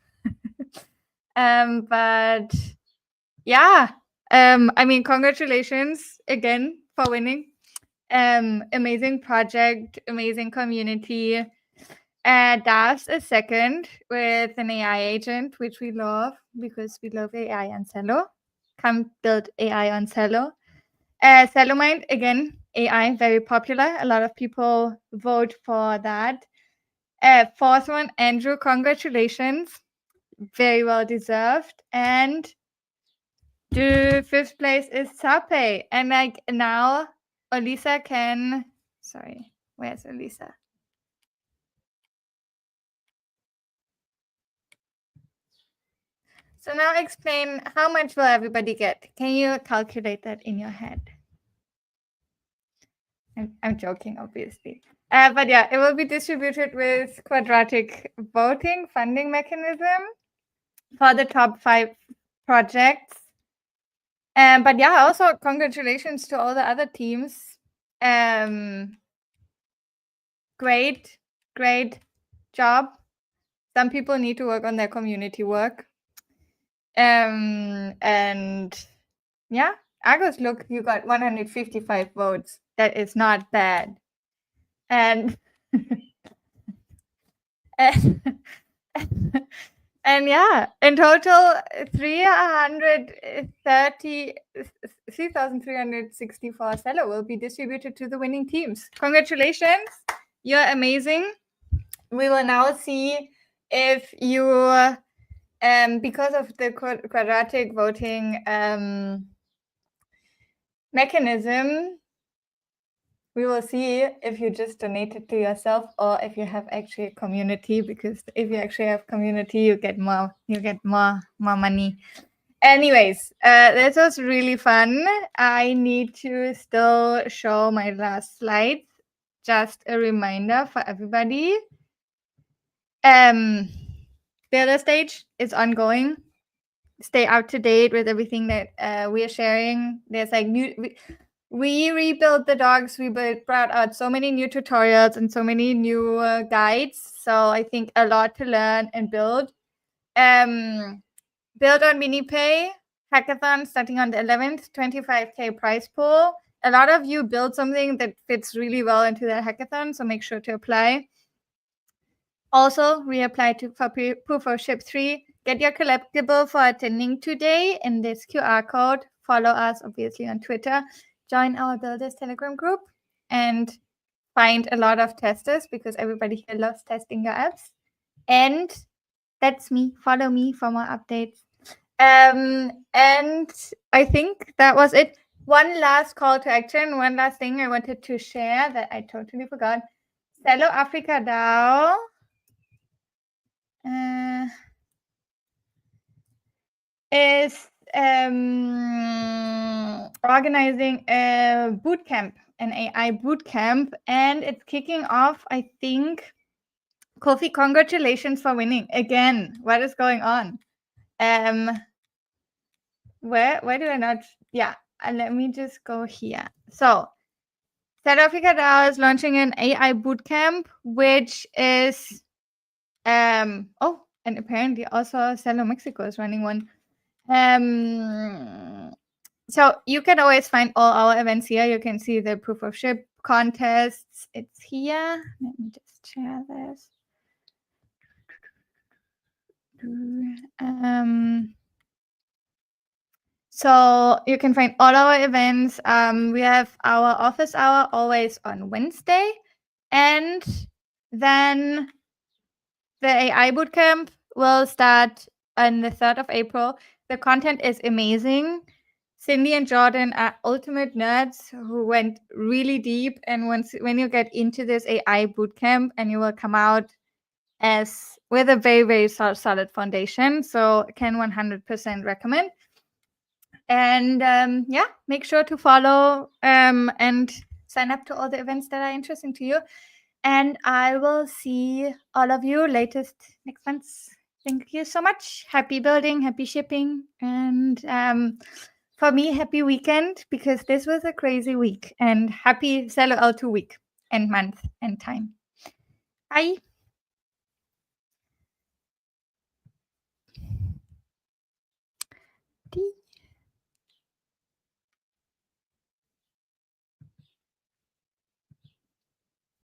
yeah, I mean, congratulations again for winning. Amazing project, amazing community. DAS is second with an AI agent, which we love because we love AI on Celo. Come build AI on Celo. Celo Mind, again, AI, very popular. A lot of people vote for that. Fourth one, Andrew, congratulations. Very well deserved. And the fifth place is Sape. And like now, Elisa can. Sorry, where's Elisa? So now explain how much will everybody get? Can you calculate that in your head? I'm joking, obviously. But yeah, it will be distributed with quadratic voting funding mechanism for the top 5 projects. But yeah, also congratulations to all the other teams. Great job. Some people need to work on their community work. And yeah, Argos, look, you got 155 votes. That is not bad. And and yeah, in total, 364 Celo will be distributed to the winning teams. Congratulations. You're amazing. We will now see if you, because of the quadratic voting mechanism, we will see if you just donated to yourself or if you have actually a community, because if you actually have community, you get more money. Anyways, this was really fun. I need to still show my last slides. Just a reminder for everybody. Builder stage is ongoing. Stay up to date with everything that we are sharing. There's like we rebuilt the dogs. We brought out so many new tutorials and so many new guides. So I think a lot to learn and build. Build on MiniPay hackathon starting on the 11th, 25K prize pool. A lot of you build something that fits really well into the hackathon, so make sure to apply. Also, reapply for Proof of Ship 3. Get your collectible for attending today in this QR code. Follow us, obviously, on Twitter. Join our Builders Telegram group and find a lot of testers because everybody here loves testing your apps. And that's me. Follow me for more updates. And I think that was it. One last call to action. One last thing I wanted to share that I totally forgot. Celo Africa DAO is organizing a boot camp an AI bootcamp, and it's kicking off, I think. Kofi, congratulations for winning again. What is going on? Where do I not? Yeah, let me just go here. So, South Africa now is launching an AI bootcamp, which is and apparently also Celo Mexico is running one. So you can always find all our events here. You can see the proof of ship contests. It's here. Let me just share this. So you can find all our events. We have our office hour always on Wednesday, and then the AI bootcamp will start on the 3rd of April. The content is amazing. Cindy and Jordan are ultimate nerds who went really deep. And when you get into this AI bootcamp, and you will come out with a very, very solid foundation. So can 100% recommend. And make sure to follow and sign up to all the events that are interesting to you. And I will see all of you latest next month. Thank you so much. Happy building, happy shipping. And for me, happy weekend, because this was a crazy week. And happy Celo L2 week and month and time. Bye.